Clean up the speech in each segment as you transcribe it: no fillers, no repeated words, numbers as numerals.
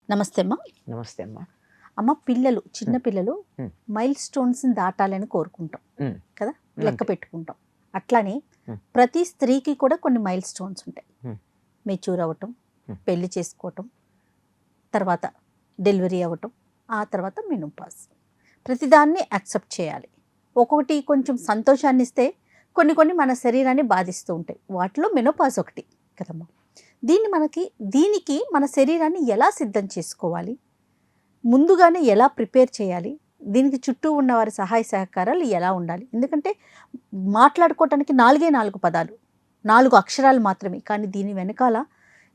నమస్తే అమ్మా. నమస్తే అమ్మా. అమ్మ, పిల్లలు చిన్న పిల్లలు మైల్ స్టోన్స్ని దాటాలని కోరుకుంటాం కదా, లెక్క పెట్టుకుంటాం. అట్లానే ప్రతి స్త్రీకి కూడా కొన్ని మైల్ స్టోన్స్ ఉంటాయి. మెచ్యూర్ అవ్వటం, పెళ్లి చేసుకోవటం, తర్వాత డెలివరీ అవ్వటం, ఆ తర్వాత మెనోపాజ్. ప్రతిదాన్ని యాక్సెప్ట్ చేయాలి. ఒక్కొక్కటి కొంచెం సంతోషాన్ని ఇస్తే కొన్ని మన శరీరాన్ని బాధిస్తూ ఉంటాయి. వాటిలో మెనోపాజ్ ఒకటి కదమ్మా. దీనికి మన శరీరాన్ని ఎలా సిద్ధం చేసుకోవాలి, ముందుగానే ఎలా ప్రిపేర్ చేయాలి, దీనికి చుట్టూ ఉన్న వారి సహాయ సహకారాలు ఎలా ఉండాలి? ఎందుకంటే మాట్లాడుకోవటానికి 4 పదాలు, 4 అక్షరాలు మాత్రమే, కానీ దీని వెనకాల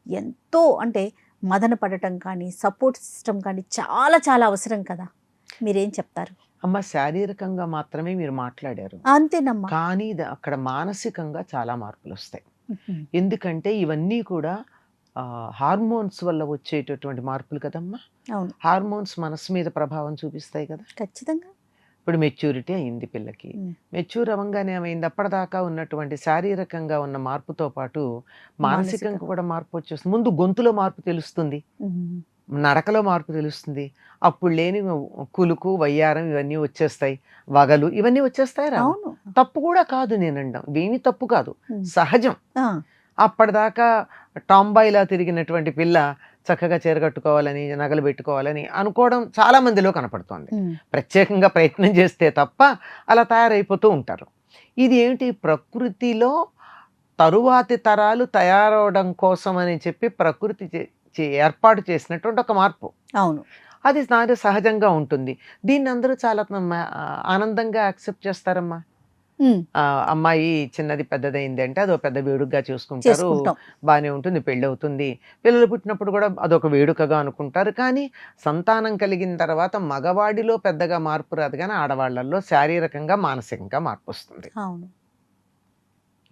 ఎంతో అంటే మదన పడటం కానీ సపోర్ట్ సిస్టమ్ కానీ చాలా అవసరం కదా. మీరేం చెప్తారు? అమ్మ, శారీరకంగా మాత్రమే మీరు మాట్లాడారు, అంతేనమ్మా. కానీ అక్కడ మానసికంగా చాలా మార్పులు వస్తాయి. ఎందుకంటే ఇవన్నీ కూడా హార్మోన్స్ వల్ల వచ్చేటటువంటి మార్పులు కదమ్మా. అవును, హార్మోన్స్ మనసు మీద ప్రభావం చూపిస్తాయి కదా. ఖచ్చితంగా. ఇప్పుడు మెచ్యూరిటీ అయింది పిల్లకి, మెచ్యూర్ అవ్వగానే ఏమైంది, అప్పటిదాకా ఉన్నటువంటి శారీరకంగా ఉన్న మార్పుతో పాటు మానసికంగా కూడా మార్పు వచ్చేస్తుంది. ముందు గొంతులో మార్పు తెలుస్తుంది, నడకలో మార్పు తెలుస్తుంది. అప్పుడు లేని కులుకు వయ్యారం ఇవన్నీ వచ్చేస్తాయి, వగలు ఇవన్నీ వచ్చేస్తాయి. రావు, తప్పు కూడా కాదు నేను అనడం, ఇవేమీ తప్పు కాదు, సహజం. అప్పటిదాకా టాంబాయిలా తిరిగినటువంటి పిల్ల చక్కగా చీర కట్టుకోవాలని, నగలు పెట్టుకోవాలని అనుకోవడం చాలా మందిలో కనపడుతోంది. ప్రత్యేకంగా ప్రయత్నం చేస్తే తప్ప అలా తయారైపోతూ ఉంటారు. ఇది ఏమిటి, ప్రకృతిలో తరువాతి తరాలు తయారవడం కోసం అని చెప్పి ప్రకృతి ఏర్పాటు చేసినటువంటి ఒక మార్పు. అవును, అది నాకు సహజంగా ఉంటుంది. దీన్ని అందరూ చాలా ఆనందంగా యాక్సెప్ట్ చేస్తారమ్మా. అమ్మాయి చిన్నది పెద్దదైంది అంటే అదొక పెద్ద వేడుకగా చూసుకుంటారు, బాగానే ఉంటుంది, పెళ్ళి అవుతుంది. పిల్లలు పుట్టినప్పుడు కూడా అదొక వేడుకగా అనుకుంటారు. కానీ సంతానం కలిగిన తర్వాత మగవాడిలో పెద్దగా మార్పు రాదు, కానీ ఆడవాళ్లలో శారీరకంగా మానసికంగా మార్పు వస్తుంది.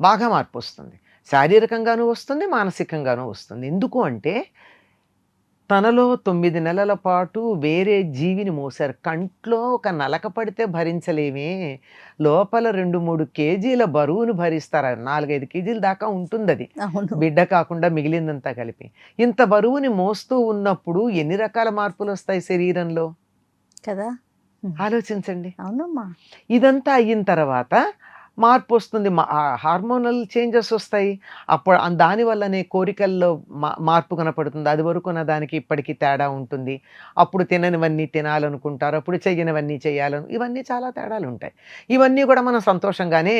బాగా మార్పు వస్తుంది, శారీరకంగానూ వస్తుంది, మానసికంగానూ వస్తుంది. ఎందుకు అంటే తనలో 9 నెలల పాటు వేరే జీవిని మోసారు. కంట్లో ఒక నలక పడితే భరించలేమే, లోపల 2-3 కేజీల బరువును భరిస్తారు. 4-5 కేజీల దాకా ఉంటుంది అది, బిడ్డ కాకుండా మిగిలిందంతా కలిపి. ఇంత బరువుని మోస్తూ ఉన్నప్పుడు ఎన్ని రకాల మార్పులు వస్తాయి శరీరంలో కదా, ఆలోచించండి. అవునమ్మా. ఇదంతా అయిన తర్వాత మార్పు వస్తుంది, హార్మోనల్ చేంజెస్ వస్తాయి. అప్పుడు దానివల్లనే కోరికల్లో మార్పు కనపడుతుంది. అది వరకున్న దానికి ఇప్పటికీ తేడా ఉంటుంది. అప్పుడు తిననివన్నీ తినాలనుకుంటారు, అప్పుడు చెయ్యనివన్నీ చేయాలను, ఇవన్నీ చాలా తేడాలు ఉంటాయి. ఇవన్నీ కూడా మనం సంతోషంగానే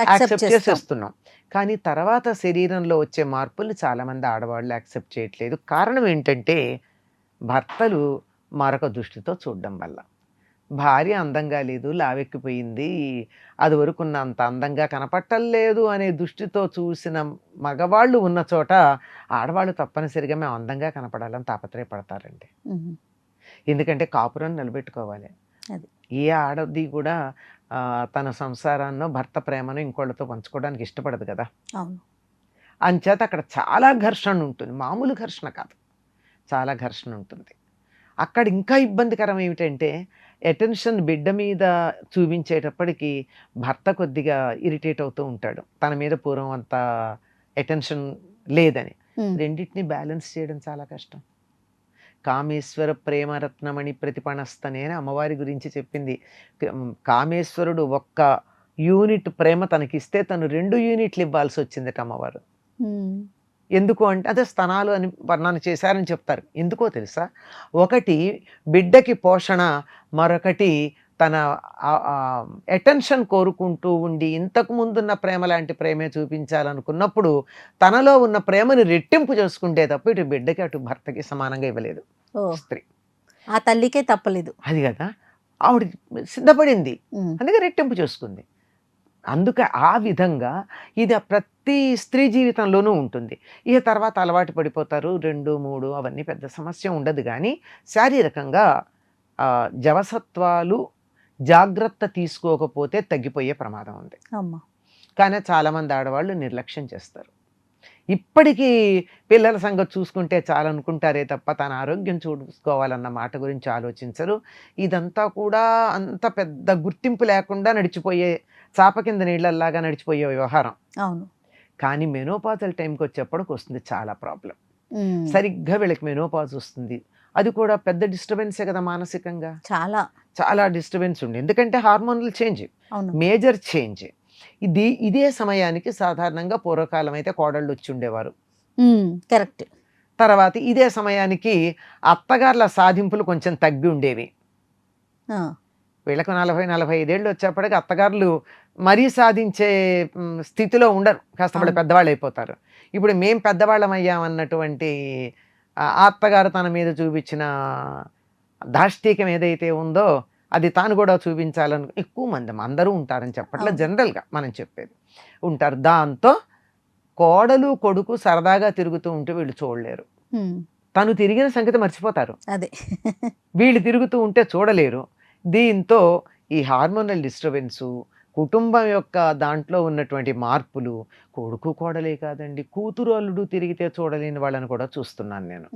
యాక్సెప్ట్ చేసేస్తున్నాం. కానీ తర్వాత శరీరంలో వచ్చే మార్పులు చాలామంది ఆడవాళ్ళు యాక్సెప్ట్ చేయట్లేదు. కారణం ఏంటంటే భర్తలు మరొక దృష్టితో చూడడం వల్ల. భార్య అందంగా లేదు, లావెక్కిపోయింది, అది వరకున్న అంత అందంగా కనపట్టలేదు అనే దృష్టితో చూసిన మగవాళ్ళు ఉన్న చోట ఆడవాళ్ళు తప్పనిసరిగా మేము అందంగా కనపడాలని తాపత్రయపడతారండి. ఎందుకంటే కాపురం నిలబెట్టుకోవాలి. ఏ ఆడది కూడా తన సంసారాన్నో భర్త ప్రేమను ఇంకోళ్ళతో పంచుకోవడానికి ఇష్టపడదు కదా. అంచేత అక్కడ చాలా ఘర్షణ ఉంటుంది, మామూలు ఘర్షణ కాదు, చాలా ఘర్షణ ఉంటుంది. అక్కడ ఇంకా ఇబ్బందికరం ఏమిటంటే అటెన్షన్ బిడ్డ మీద చూపించేటప్పటికి భర్త కొద్దిగా ఇరిటేట్ అవుతూ ఉంటాడు, తన మీద పూర్వం అంత అటెన్షన్ లేదని. రెండింటిని బ్యాలెన్స్ చేయడం చాలా కష్టం. కామేశ్వర ప్రేమరత్నమణి ప్రతిపణస్తనే అని అమ్మవారి గురించి చెప్పింది. కామేశ్వరుడు 1 యూనిట్ ప్రేమ తనకిస్తే తను 2 యూనిట్లు ఇవ్వాల్సి వచ్చిందట అమ్మవారు. ఎందుకు అంటే అదే స్తనాలు అని వర్ణన చేశారని చెప్తారు. ఎందుకో తెలుసా, ఒకటి బిడ్డకి పోషణ, మరొకటి తన అటెన్షన్ కోరుకుంటూ ఉండి ఇంతకు ముందున్న ప్రేమ లాంటి ప్రేమే చూపించాలనుకున్నప్పుడు తనలో ఉన్న ప్రేమని రెట్టింపు చేసుకుంటే తప్ప ఇటు బిడ్డకి అటు భర్తకి సమానంగా ఇవ్వలేదు స్త్రీ. ఆ తల్లికే తప్పలేదు అది కదా, ఆవిడ సిద్ధపడింది, అందుకే రెట్టింపు చేసుకుంది. అందుకే ఆ విధంగా ఇది ప్రతి స్త్రీ జీవితంలోనూ ఉంటుంది. ఇక తర్వాత అలవాటు పడిపోతారు, 2-3 అవన్నీ పెద్ద సమస్య ఉండదు. కానీ శారీరకంగా జవసత్వాలు జాగ్రత్త తీసుకోకపోతే తగ్గిపోయే ప్రమాదం ఉంది. కానీ చాలామంది ఆడవాళ్ళు నిర్లక్ష్యం చేస్తారు. ఇప్పటికీ పిల్లల సంగతి చూసుకుంటే చాలా అనుకుంటారే తప్ప తన ఆరోగ్యం చూసుకోవాలన్న మాట గురించి ఆలోచించరు. ఇదంతా కూడా అంత పెద్ద గుర్తింపు లేకుండా నడిచిపోయే, చాప కింద నీళ్ళల్లాగా నడిచిపోయే వ్యవహారం. అవును. కానీ మెనోపాజల్ టైంకి వచ్చేప్పటికి వస్తుంది చాలా ప్రాబ్లం. సరిగ్గా వీళ్ళకి మెనోపాజ్ వస్తుంది. అది కూడా పెద్ద డిస్టర్బెన్సే కదా మానసికంగా. చాలా చాలా డిస్టర్బెన్స్ ఉంది. ఎందుకంటే హార్మోనల్ చేంజ్, అవును. Major change. ఇదే సమయానికి సాధారణంగా పూర్వకాలం అయితే కోడళ్ళు వచ్చి ఉండేవారు. కరెక్ట్. తర్వాత ఇదే సమయానికి అత్తగారుల సాధింపులు కొంచెం తగ్గి ఉండేవి. వీళ్ళకు 40-45 ఏళ్ళు వచ్చేప్పటికి అత్తగారులు మరీ సాధించే స్థితిలో ఉండరు, కాస్త వాళ్ళు పెద్దవాళ్ళు అయిపోతారు. ఇప్పుడు మేం పెద్దవాళ్ళం అయ్యామన్నటువంటి అత్తగారు తన మీద చూపించిన దాష్టీకం ఏదైతే ఉందో అది తాను కూడా చూపించాలని ఎక్కువ మంది అందరూ ఉంటారని చెప్పట్లే, జనరల్గా మనం చెప్పేది ఉంటారు. దాంతో కోడలు కొడుకు సరదాగా తిరుగుతూ ఉంటే వీళ్ళు చూడలేరు, తను తిరిగిన సంగతి మర్చిపోతారు. అదే వీళ్ళు తిరుగుతూ ఉంటే చూడలేరు. దీంతో ఈ హార్మోనల్ డిస్టర్బెన్సు, కుటుంబం యొక్క దాంట్లో ఉన్నటువంటి మార్పులు, కొడుకు కోడలే కాదండి, కూతురు అల్లుడు తిరిగితే చూడలేని వాళ్ళని కూడా చూస్తున్నాను నేను.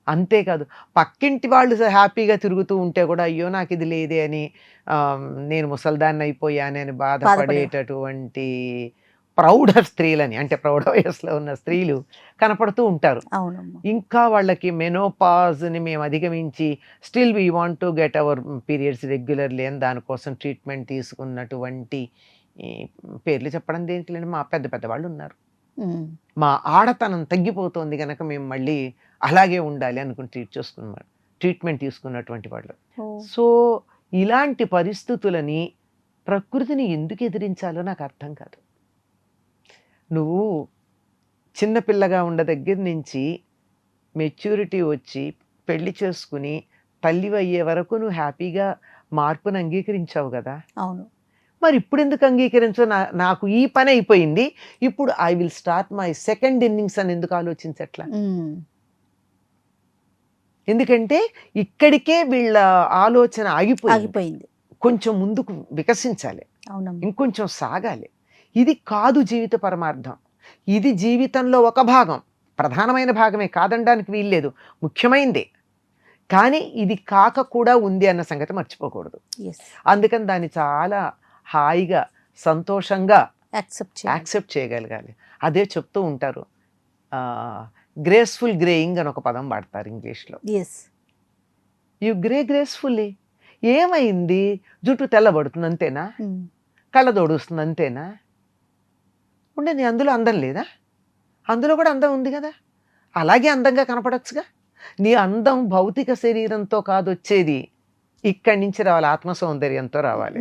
అంతేకాదు పక్కింటి వాళ్ళు హ్యాపీగా తిరుగుతూ ఉంటే కూడా అయ్యో నాకు ఇది లేదే అని, నేను ముసల్దాన్ని అయిపోయానే అని బాధపడేటటువంటి ప్రౌఢ స్త్రీలని, అంటే ప్రౌఢ వయసులో ఉన్న స్త్రీలు కనపడుతూ ఉంటారు. ఇంకా వాళ్ళకి మెనోపాజ్ని మేము అధిగమించి still we want to get our periods regularly అని దానికోసం ట్రీట్మెంట్ తీసుకున్నటువంటి పేర్లు చెప్పడం దేనికి లేని మా పెద్ద పెద్ద వాళ్ళు ఉన్నారు. మా ఆడతనం తగ్గిపోతుంది కనుక మేము మళ్ళీ అలాగే ఉండాలి అనుకుని ట్రీట్మెంట్ తీసుకున్నటువంటి వాళ్ళు. సో ఇలాంటి పరిస్థితులని, ప్రకృతిని ఎందుకు ఎదిరించాలో నాకు అర్థం కాదు. నువ్వు చిన్నపిల్లగా ఉన్న దగ్గర నుంచి మెచ్యూరిటీ వచ్చి పెళ్లి చేసుకుని తల్లి అయ్యే వరకు నువ్వు హ్యాపీగా మార్పును అంగీకరించావు కదా. అవును. మరి ఇప్పుడు ఎందుకు అంగీకరించు? నాకు ఈ పని అయిపోయింది, ఇప్పుడు I will start my second innings అని ఎందుకు ఆలోచించట్లా? ఎందుకంటే ఇక్కడికే వీళ్ళ ఆలోచన ఆగిపోయింది. కొంచెం ముందుకు వికసించాలి, ఇంకొంచెం సాగాలి. ఇది కాదు జీవిత పరమార్థం. ఇది జీవితంలో ఒక భాగం, ప్రధానమైన భాగమే, కాదనడానికి వీల్లేదు, ముఖ్యమైనదే. కానీ ఇది కాక కూడా ఉంది అన్న సంగతి మర్చిపోకూడదు. అందుకని దాన్ని చాలా హాయిగా సంతోషంగా యాక్సెప్ట్ చేయగలగాలి. అదే చెప్తూ ఉంటారు, గ్రేస్ఫుల్ గ్రేయింగ్ అని ఒక పదం వాడతారు ఇంగ్లీష్లో. You gracefully. ఏమైంది? జుట్టు తెల్లబడుతుంది అంతేనా? కళ్ళదోడుస్తుంది అంతేనా? ఉండని అందులో అందం లేదా? అందులో కూడా అందం ఉంది కదా, అలాగే అందంగా కనపడచ్చుగా. నీ అందం భౌతిక శరీరంతో కాదు వచ్చేది, ఇక్కడి నుంచి రావాలి, ఆత్మ సౌందర్యంతో రావాలి.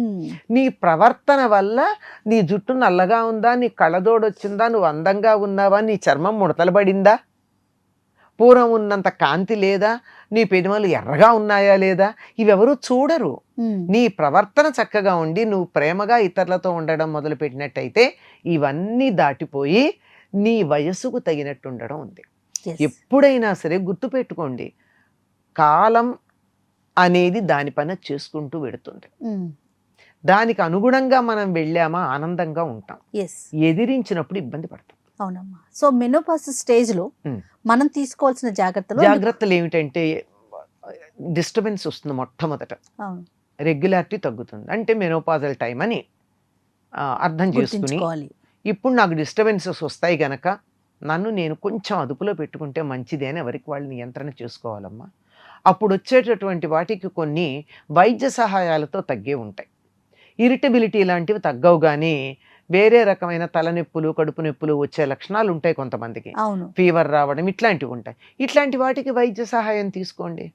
నీ ప్రవర్తన వల్ల నీ జుట్టు నల్లగా ఉందా, నీ కళ్ళదోడొచ్చిందా, నువ్వు అందంగా ఉన్నావా, నీ చర్మం ముడతలు పడిందా, పూర్వం ఉన్నంత కాంతి లేదా, నీ పెదవులు ఎర్రగా ఉన్నాయా లేదా, ఇవెవరూ చూడరు. నీ ప్రవర్తన చక్కగా ఉండి నువ్వు ప్రేమగా ఇతరులతో ఉండడం మొదలుపెట్టినట్టయితే ఇవన్నీ దాటిపోయి నీ వయస్సుకు తగినట్టు ఉండడం ఉంది. ఎప్పుడైనా సరే గుర్తుపెట్టుకోండి, కాలం అనేది దాని పని చేసుకుంటూ వెడుతుంది. దానికి అనుగుణంగా మనం వెళ్ళామా ఆనందంగా ఉంటాం, ఎదిరించినప్పుడు ఇబ్బంది పడతాం. అవునమ్మా. సో మెనోపాజ్ స్టేజ్ లో మనం తీసుకోవాల్సిన జాగ్రత్తలు ఏమిటంటే, డిస్టర్బెన్స్ వస్తుంది మొట్టమొదట, రెగ్యులారిటీ తగ్గుతుంది. అంటే మెనోపాజల్ టైం అని అర్థం చేసుకుని, ఇప్పుడు నాకు డిస్టర్బెన్సెస్ వస్తాయి గనక నన్ను నేను కొంచెం అదుపులో పెట్టుకుంటే మంచిది అని ఎవరికి వాళ్ళు నియంత్రణ చేసుకోవాలమ్మా. అప్పుడు వచ్చేటటువంటి వాటికి కొన్ని వైద్య సహాయాలతో తగ్గే ఉంటాయి. ఇరిటబిలిటీ లాంటివి తగ్గవు, కానీ వేరే రకమైన తలనొప్పులు, కడుపు నొప్పులు వచ్చే లక్షణాలు ఉంటాయి కొంతమందికి, ఫీవర్ రావడం ఇట్లాంటివి ఉంటాయి. ఇట్లాంటి వాటికి వైద్య సహాయం తీసుకోండి.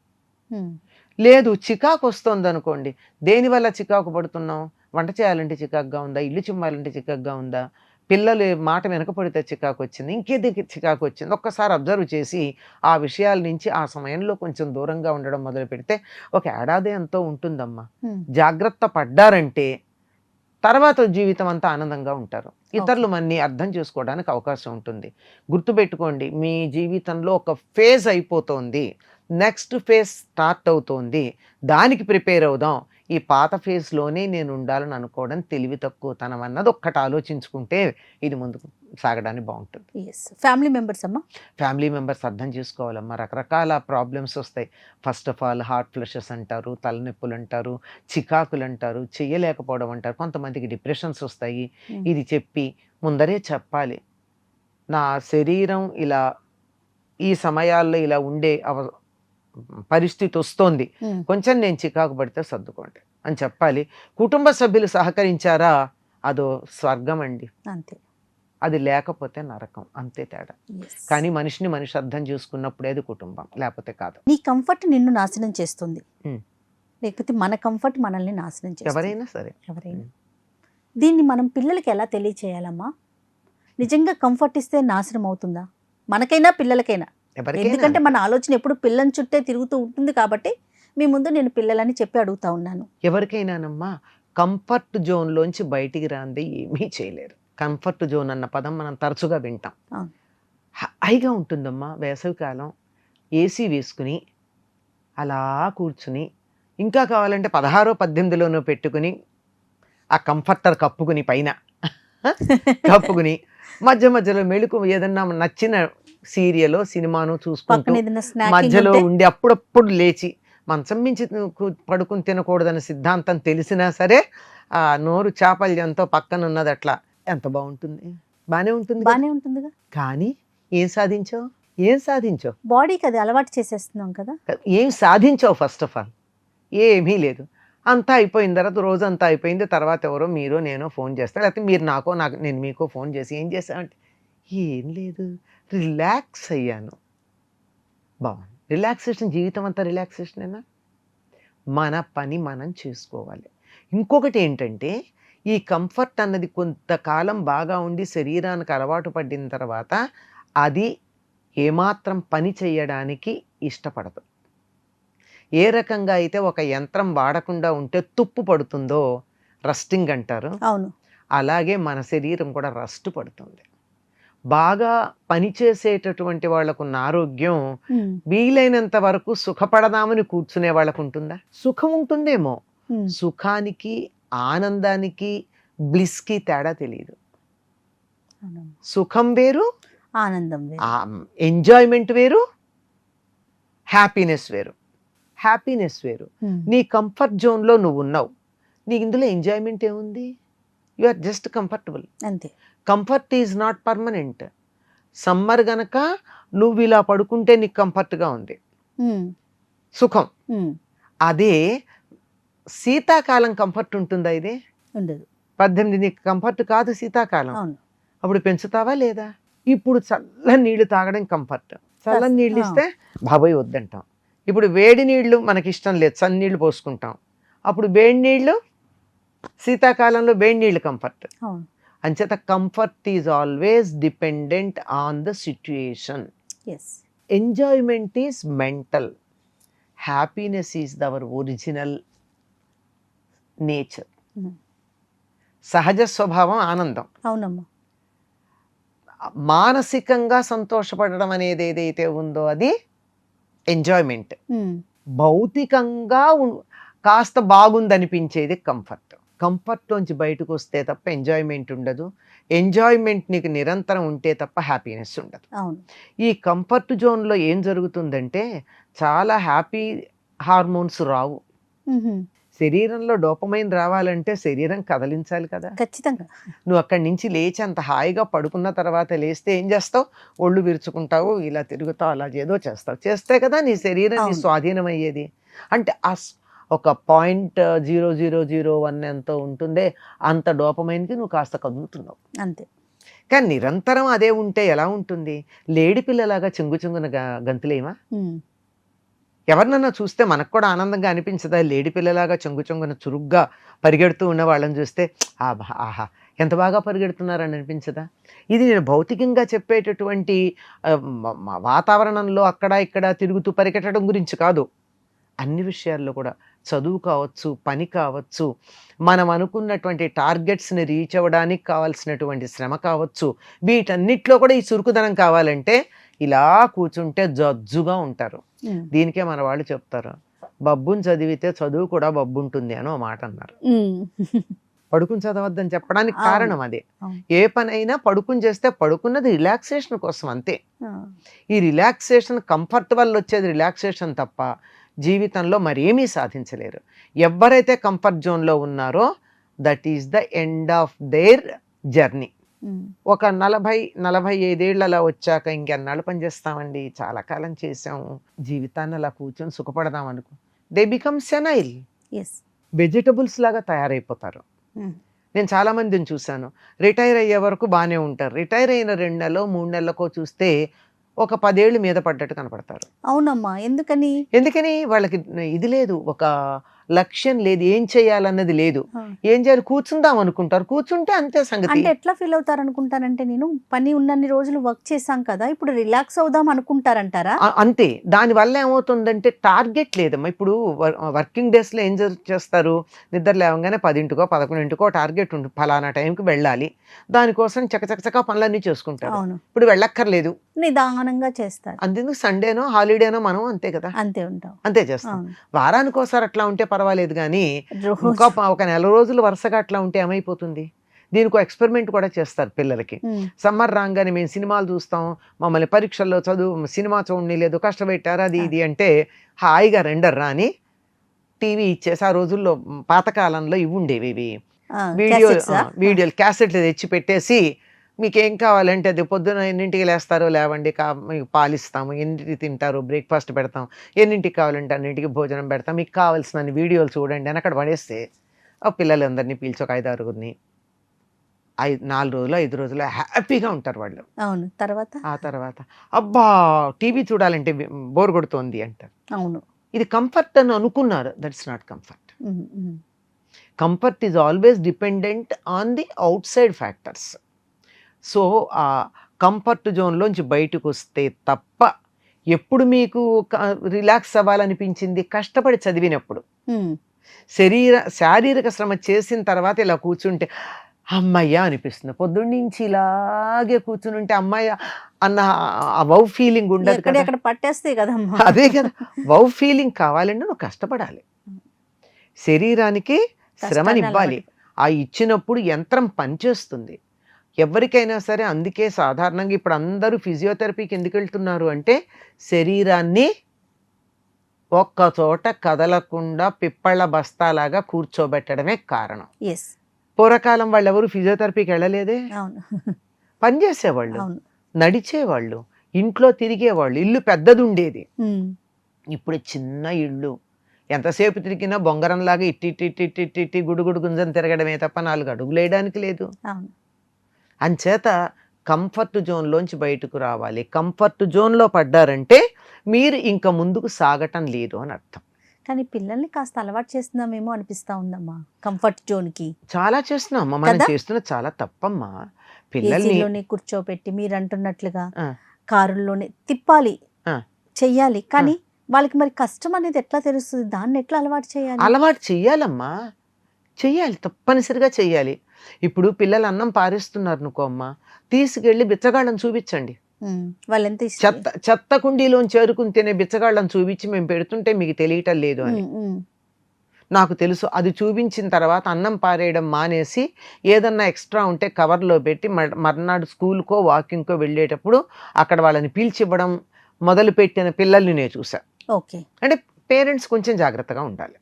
లేదు చికాకు వస్తుంది అనుకోండి, దేనివల్ల చికాకు పడుతున్నాం? వంట చేయాలంటే చికాకుగా ఉందా, ఇల్లు చిమ్మాలంటే చికాకుగా ఉందా, పిల్లలు మాట వెనకపడితే చికాకు వచ్చింది, ఇంకేది చికాకు వచ్చింది, ఒక్కసారి అబ్జర్వ్ చేసి ఆ విషయాల నుంచి ఆ సమయంలో కొంచెం దూరంగా ఉండడం మొదలు పెడితే ఒక ఏడాది ఎంతో ఉంటుందమ్మా. జాగ్రత్త పడ్డారంటే తర్వాత జీవితం అంతా ఆనందంగా ఉంటారు. ఇతరులు మన్ని అర్థం చేసుకోవడానికి అవకాశం ఉంటుంది. గుర్తుపెట్టుకోండి, మీ జీవితంలో ఒక ఫేజ్ అయిపోతుంది, నెక్స్ట్ ఫేజ్ స్టార్ట్ అవుతోంది, దానికి ప్రిపేర్ అవుదాం. ఈ పాత ఫేజ్లోనే నేను ఉండాలని అనుకోవడం తెలివి తక్కువతనం అన్నది ఒక్కటి ఆలోచించుకుంటే ఇది ముందుకు సాగడానికి బాగుంటుంది. ఫ్యామిలీ మెంబర్స్ అర్థం చేసుకోవాలమ్మా. రకరకాల ప్రాబ్లమ్స్ వస్తాయి. First of all heart flushes అంటారు, తలనొప్పులు అంటారు, చికాకులు అంటారు, చెయ్యలేకపోవడం అంటారు, కొంతమందికి డిప్రెషన్స్ వస్తాయి. ఇది చెప్పి ముందరే చెప్పాలి, నా శరీరం ఇలా ఈ సమయాల్లో ఇలా ఉండే పరిస్థితి వస్తోంది, కొంచెం నేను చికాకు పడితే సర్దుకోండి అని చెప్పాలి. కుటుంబ సభ్యులు సహకరించారా, అదో స్వర్గం అండి. అంతే. అది లేకపోతే నరకం, అంతే తేడా. కానీ మనిషిని మనిషి అర్థం చేసుకున్నప్పుడే అది కుటుంబం, లేకపోతే కాదు. నీ కంఫర్ట్ నిన్ను నాశనం చేస్తుంది, లేకపోతే మన కంఫర్ట్ మనల్ని నాశనం చేస్తుంది. ఎవరైనా సరే. దీన్ని మనం పిల్లలకి ఎలా తెలియచేయాలమ్మా? నిజంగా కంఫర్ట్ ఇస్తే నాశనం అవుతుందా, మనకైనా పిల్లలకైనా? ఎందుకంటే మన ఆలోచన ఎప్పుడు పిల్లల చుట్టే తిరుగుతూ ఉంటుంది కాబట్టి మీ ముందు నేను పిల్లలని చెప్పి అడుగుతా ఉన్నాను. ఎవరికైనానమ్మా కంఫర్ట్ జోన్లోంచి బయటికి రాంది ఏమీ చేయలేరు. కంఫర్ట్ జోన్ అన్న పదం మనం తరచుగా వింటాం. హాయిగా ఉంటుందమ్మా వేసవికాలం, ఏసీ వేసుకుని అలా కూర్చుని, ఇంకా కావాలంటే 16, 18లోనో పెట్టుకుని ఆ కంఫర్టర్ కప్పుకుని పైన కప్పుకుని మధ్య మధ్యలో మెళుకు ఏదన్నా నచ్చిన సీరియలో సినిమాను చూసుకుంటూ మధ్యలో ఉండి అప్పుడప్పుడు లేచి, మంచం మించి పడుకుని తినకూడదన్న సిద్ధాంతం తెలిసినా సరే ఆ నోరు చాపల్యంతో పక్కన ఉన్నది అట్లా ఎంత బాగుంటుంది, బానే ఉంటుందిగా. కానీ ఏం సాధించావు? బాడీకి అది అలవాటు చేసేస్తున్నాం కదా. ఏం సాధించావు? ఫస్ట్ ఆఫ్ ఆల్ ఏమీ లేదు. అంతా అయిపోయిన తర్వాత, రోజంతా అయిపోయింది, తర్వాత ఎవరో మీరో నేనో ఫోన్ చేస్తా, లేకపోతే మీరు నేను మీకో ఫోన్ చేసి ఏం చేశామంటే ఏం లేదు, రిలాక్స్ అయ్యాను. బాగుంది. రిలాక్సేషన్, జీవితం అంతా రిలాక్సేషనేనా? మన పని మనం చేసుకోవాలి. ఇంకొకటి ఏంటంటే, ఈ కంఫర్ట్ అన్నది కొంతకాలం బాగా ఉండి శరీరానికి అలవాటు పడిన తర్వాత అది ఏమాత్రం పని చేయడానికి ఇష్టపడదు. ఏ రకంగా అయితే ఒక యంత్రం వాడకుండా ఉంటే తుప్పు పడుతుందో, రస్టింగ్ అంటారు, అవును, అలాగే మన శరీరం కూడా రస్ట్ పడుతుంది. బాగా పనిచేసేటటువంటి వాళ్ళకున్న ఆరోగ్యం వీలైనంత వరకు సుఖపడదామని కూర్చునే వాళ్ళకు ఉంటుందా? సుఖం ఉంటుందేమో, సుఖానికి, ఆనందానికి, బ్లిస్కి తేడా తెలియదు. సుఖం వేరు, ఆనందం వేరు, ఎంజాయ్మెంట్ వేరు, హ్యాపీనెస్ వేరు. నీ కంఫర్ట్ జోన్లో నువ్వు ఉన్నావు, నీకు ఇందులో ఎంజాయ్మెంట్ ఏముంది? యు ఆర్ జస్ట్ కంఫర్టబుల్, అంతే. Comfort is not permanent. Summer గనక నువ్వు ఇలా పడుకుంటే నీకు కంఫర్ట్గా ఉంది, సుఖం. అదే శీతాకాలం కంఫర్ట్ ఉంటుందా? ఇదే ఉండదు. 18 నీకు కంఫర్ట్ కాదు శీతాకాలం, అప్పుడు పెంచుతావా లేదా? ఇప్పుడు చల్లని నీళ్లు తాగడం కంఫర్ట్, చల్లని నీళ్ళు ఇస్తే బాబోయ్ వద్దంటాం. ఇప్పుడు వేడి నీళ్లు మనకి ఇష్టం లేదు, చల్ల నీళ్లు పోసుకుంటాం. అప్పుడు వేడి నీళ్లు, శీతాకాలంలో వేడి నీళ్లు కంఫర్ట్. అంచేత comfort is always dependent on the situation. Enjoyment is mental, happiness is our original nature. సహజ స్వభావం ఆనందం. అవునమ్మా. మానసికంగా సంతోషపడడం అనేది ఏదైతే ఉందో అది ఎంజాయ్మెంట్. భౌతికంగా కాస్త బాగుందనిపించేది కంఫర్ట్. కంఫర్ట్లోంచి బయటకు వస్తే తప్ప ఎంజాయ్మెంట్ ఉండదు. ఎంజాయ్మెంట్ నీకు నిరంతరం ఉంటే తప్ప హ్యాపీనెస్ ఉండదు. ఈ కంఫర్ట్ జోన్లో ఏం జరుగుతుందంటే చాలా హ్యాపీ హార్మోన్స్ రావు. శరీరంలో డోపమైన్ రావాలంటే శరీరం కదలించాలి కదా, ఖచ్చితంగా. నువ్వు అక్కడి నుంచి లేచి అంత హాయిగా పడుకున్న తర్వాత లేస్తే ఏం చేస్తావు? ఒళ్ళు విరుచుకుంటావు, ఇలా తిరుగుతావు, అలా ఏదో చేస్తే కదా నీ శరీరం నీ స్వాధీనం అయ్యేది. అంటే ఒక 0.0001 ఎంతో ఉంటుందే అంత డోపమైన్కి నువ్వు కాస్త కదులుతున్నావు, అంతే. కానీ నిరంతరం అదే ఉంటే ఎలా ఉంటుంది? లేడి పిల్లలాగా చెంగున గంతులేమా? ఎవరినన్నా చూస్తే మనకు కూడా ఆనందంగా అనిపించదా? లేడి పిల్లలాగా చెంగున చురుగ్గా పరిగెడుతూ ఉన్న వాళ్ళని చూస్తే ఆహా ఎంత బాగా పరిగెడుతున్నారని అనిపించదా? ఇది నేను భౌతికంగా చెప్పేటటువంటి వాతావరణంలో అక్కడ ఇక్కడ తిరుగుతూ పరిగెట్టడం గురించి కాదు. అన్ని విషయాల్లో కూడా, చదువు కావచ్చు, పని కావచ్చు, మనం అనుకున్నటువంటి టార్గెట్స్ని రీచ్ అవ్వడానికి కావాల్సినటువంటి శ్రమ కావచ్చు, వీటన్నిటిలో కూడా ఈ చురుకుదనం కావాలంటే ఇలా కూర్చుంటే జజ్జుగా ఉంటారు. దీనికే మన వాళ్ళు చెప్తారు, బబ్బుని చదివితే చదువు కూడా బబ్బు ఉంటుంది అని ఒక మాట అన్నారు. పడుకుని చదవద్దని చెప్పడానికి కారణం అదే. ఏ పనైనా పడుకుని చేస్తే పడుకున్నది రిలాక్సేషన్ కోసం, అంతే. ఈ రిలాక్సేషన్ కంఫర్ట్ వల్ల వచ్చేది రిలాక్సేషన్ తప్ప జీవితంలో మరేమీ సాధించలేరు. ఎవరైతే కంఫర్ట్ జోన్లో ఉన్నారో that is the end of their journey. ఒక 40-45 అలా వచ్చాక ఇంకెన్నాళ్ళు పని చేస్తామండి, చాలా కాలం చేసాము, జీవితాన్ని అలా కూర్చొని సుఖపడదాం అనుకో, దే బికమ్ సెనైల్, వెజిటబుల్స్ లాగా తయారైపోతారు. నేను చాలా మందిని చూశాను, రిటైర్ అయ్యే వరకు బాగానే ఉంటారు, రిటైర్ అయిన 2 నెలలో 3 నెలలకో చూస్తే ఒక 10 ఏళ్ళు మీద పడ్డట్టు కనపడతారు. అవునమ్మా, ఎందుకని వాళ్ళకి ఇది లేదు, ఒక లక్ష్యం లేదు, ఏం చేయాలన్నది లేదు, ఏం చేయాలి కూర్చుందాం అనుకుంటారు, కూర్చుంటే అంతే సంగతి. అంటే ఎట్లా ఫీల్ అవుతారు అనుకుంటారంటే, నేను పని ఉన్నన్ని రోజులు వర్క్ చేశాం కదా, ఇప్పుడు రిలాక్స్ అవుదాం అనుకుంటారంటారా? అంతే. దానివల్ల ఏమవుతుందంటే టార్గెట్ లేదమ్మా. ఇప్పుడు వర్కింగ్ డేస్ లో ఏం చేస్తారు, నిద్ర లేవగానే 10ంటికో 11ంటికో టార్గెట్ ఉంటుంది, ఫలానా టైంకి వెళ్ళాలి, దానికోసం చకచక పనులన్నీ చేసుకుంటారు. ఇప్పుడు వెళ్ళక్కర్లేదు, నిదానంగా చేస్తారు. అంతేందుకు సండేనో హాలిడేనో మనం అంతే కదా, అంతే ఉంటాం, అంతే చేస్తాం. వారానికి ఒకసారి అట్లా ఉంటే పర్వాలేదు, కానీ ఇంకా ఒక నెల రోజులు వరుసగా అట్లా ఉంటే ఏమైపోతుంది. దీనికి ఎక్స్పెరిమెంట్ కూడా చేస్తారు పిల్లలకి. సమ్మర్ రాగానే మేము సినిమాలు చూస్తాం, మమ్మల్ని పరీక్షల్లో చదువు సినిమా చూడండి లేదు, కష్టపెట్టారు అది ఇది అంటే హాయిగా రెండర్రా అని టీవీ ఇచ్చేసి, ఆ రోజుల్లో పాతకాలంలో ఇవి ఉండేవి, ఇవి వీడియోలు క్యాసెట్లు తెచ్చి పెట్టేసి, మీకేం కావాలంటే అది పొద్దున ఎన్నింటికి లేస్తారో లేవండి, మీకు పాలిస్తాము, ఎన్నింటికి తింటారో బ్రేక్ఫాస్ట్ పెడతాం, ఎన్నింటికి కావాలంటే అన్నింటికి భోజనం పెడతాం, మీకు కావాల్సిన వీడియోలు చూడండి అని అక్కడ పడేస్తే ఆ పిల్లలందరినీ పీల్చి ఒక 5-6 4 రోజులు 5 రోజులు హ్యాపీగా ఉంటారు వాళ్ళు. అవును. ఆ తర్వాత అబ్బా టీవీ చూడాలంటే బోర్ కొడుతోంది అంటారు. అవును, ఇది కంఫర్ట్ అని అనుకున్నారు, that's not comfort. Comfort is always dependent on the out side factors. So ఆ కంఫర్ట్ జోన్లోంచి బయటకు వస్తే తప్ప, ఎప్పుడు మీకు రిలాక్స్ అవ్వాలనిపించింది, కష్టపడి చదివినప్పుడు, శారీరక శ్రమ చేసిన తర్వాత ఇలా కూర్చుంటే అమ్మయ్య అనిపిస్తుంది. పొద్దున్నుంచి ఇలాగే కూర్చుని అమ్మయ్య అన్న ఆ వౌ ఫీలింగ్ ఉండదు కదా, పట్టేస్తే కదా. అదే కదా, వౌ ఫీలింగ్ కావాలంటే నువ్వు కష్టపడాలి, శరీరానికి శ్రమనివ్వాలి. ఆ ఇచ్చినప్పుడు యంత్రం పనిచేస్తుంది ఎవరికైనా సరే. అందుకే సాధారణంగా ఇప్పుడు అందరూ ఫిజియోథెరపీకి ఎందుకు వెళ్తున్నారు అంటే, శరీరాన్ని ఒక్క చోట కదలకుండా పిప్పళ్ళ బస్తాలాగా కూర్చోబెట్టడమే కారణం. పూర్వకాలం వాళ్ళు ఎవరు ఫిజియోథెరపీకి వెళ్ళలేదే, పనిచేసేవాళ్ళు, నడిచేవాళ్ళు, ఇంట్లో తిరిగేవాళ్ళు, ఇల్లు పెద్దది ఉండేది. ఇప్పుడు చిన్న ఇళ్ళు, ఎంతసేపు తిరిగినా బొంగరంలాగా ఇట్టి గుడుగుడు గుంజని తిరగడమే తప్ప 4 అడుగులు వేయడానికి లేదు. అంచేత కంఫర్ట్ జోన్లోంచి బయటకు రావాలి. కంఫర్ట్ జోన్లో పడ్డారంటే మీరు ఇంకా ముందుకు సాగటం లేదు అని అర్థం. కానీ పిల్లల్ని కాస్త అలవాటు చేస్తున్నామేమో అనిపిస్తా ఉందమ్మా కంఫర్ట్ జోన్కి. చాలా చేస్తున్నామమ్మా, మనం చేస్తున్న చాలా తప్పమ్మా. పిల్లల్ని కూర్చోబెట్టి మీరు అంటున్నట్లుగా కారుల్లోనే తిప్పాలి, చెయ్యాలి, కానీ వాళ్ళకి మరి కష్టం అనేది ఎట్లా తెలుస్తుంది, దాన్ని ఎట్లా అలవాటు చేయాలి? అలవాటు చెయ్యాలమ్మా, చెయ్యాలి, తప్పనిసరిగా చెయ్యాలి. ఇప్పుడు పిల్లలు అన్నం పారేస్తున్నారు అనుకో అమ్మా, తీసుకెళ్ళి బిచ్చగాళ్ళని చూపించండి. చెత్త కుండీలోంచి చేరుకుని తినే బిచ్చగాళ్ళని చూపించి మేము పెడుతుంటే మీకు తెలియటం లేదు అని నాకు తెలుసు. అది చూపించిన తర్వాత అన్నం పారేయడం మానేసి ఏదన్నా ఎక్స్ట్రా ఉంటే కవర్లో పెట్టి మర్నాడు స్కూల్కో వాకింగ్కో వెళ్ళేటప్పుడు అక్కడ వాళ్ళని పీల్చివ్వడం మొదలుపెట్టిన పిల్లల్ని నేను చూసా. అంటే పేరెంట్స్ కొంచెం జాగ్రత్తగా ఉండాలి.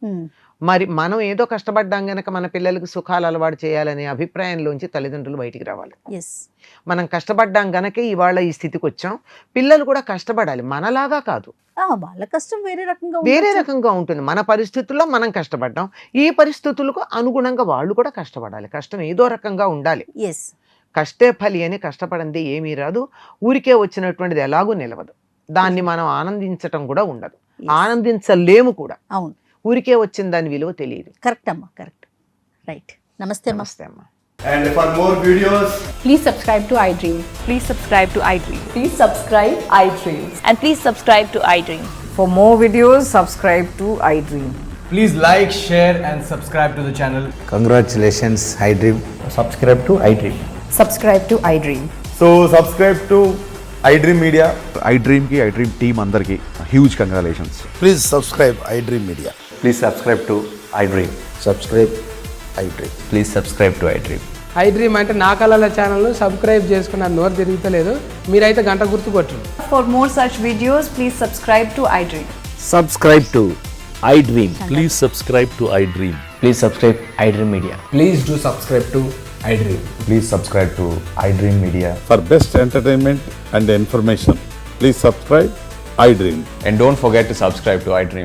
మరి మనం ఏదో కష్టపడ్డాం గనక మన పిల్లలకు సుఖాలు అలవాటు చేయాలనే అభిప్రాయంలోంచి తల్లిదండ్రులు బయటికి రావాలి. మనం కష్టపడ్డాం గనక ఇవాళ ఈ స్థితికి వచ్చాం, పిల్లలు కూడా కష్టపడాలి, మనలాగా కాదు. వాళ్ళ కష్టం వేరే రకంగా ఉంటుంది. మన పరిస్థితుల్లో మనం కష్టపడ్డాం, ఈ పరిస్థితులకు అనుగుణంగా వాళ్ళు కూడా కష్టపడాలి. కష్టం ఏదో రకంగా ఉండాలి. కష్టే ఫలి అని కష్టపడింది ఏమీ రాదు, ఊరికే వచ్చినటువంటిది ఎలాగూ నిలవదు. దాన్ని మనం ఆనందించటం కూడా ఉండదు, ఆనందించలేము కూడా. అవును, ఊరికే వచ్చిన దాని విలువ తెలియదు. కరెక్ట్ అమ్మా, కరెక్ట్, రైట్. నమస్తే అమ్మా. And for more videos, please subscribe to iDream. Please subscribe to iDream. Please subscribe iDream. And please subscribe to iDream. For more videos, subscribe to iDream. please like, share and subscribe to the channel. Congratulations, iDream. Subscribe to iDream. Subscribe to iDream. So subscribe to iDream Media. iDream team andarki huge congratulations. Please subscribe iDream Media. Please subscribe to iDream. Subscribe iDream. Please subscribe to iDream. iDream అంటే నా కళల ఛానల్ను subscribe చేసుకున్న నోరు తిరుగుతలేదు, మీరైతే గంట గుర్తు కొట్టండి. For more such videos, please subscribe to iDream. Subscribe to iDream. Please subscribe to iDream. Please subscribe iDream Media. Please do subscribe to iDream. Please subscribe to iDream Media. For best entertainment and information, please subscribe iDream. And don't forget to subscribe to iDream.